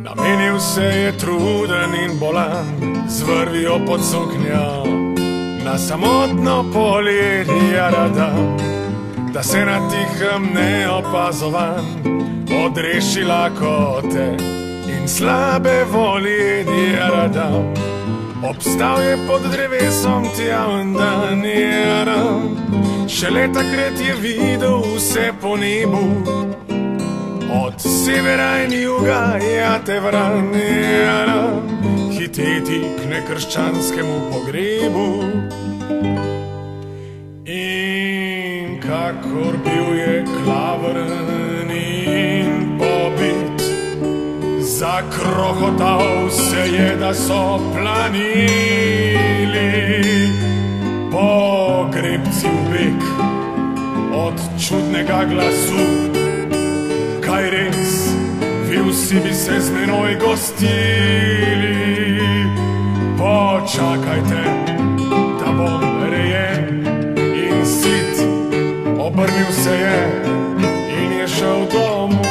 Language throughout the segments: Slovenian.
Namenil se je truden in bolan, z vrvijo pod suknjo na samotno polje Djaradam, da se na tihem neopazovan odreši lakote in slabe volje Djaradam. Obstal je pod drevesom tja en dan Djaradam, šele takrat je videl vse po nebu, od severa in juga, ja te vran Djaradam, hiteti k nekrščanskemu pogrebu. In kakor bil je klavrn in pobit, zakrohotal se je, da so planili pogrebci v beg od čudnega glasu. Kaj res, vi vsi bi se z menoj gostili? Počakajte, da bom rejen in sit. Obrnil se je in je šel domov.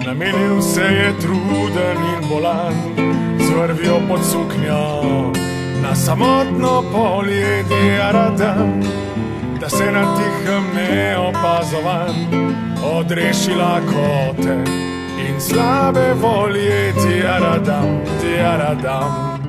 Namenil se je truden in bolan, z vrvijo pod suknjo na samotno polje Djaradam, da se na tihem neopazovan odreši lakote in slabe volje Djaradam, Djaradam.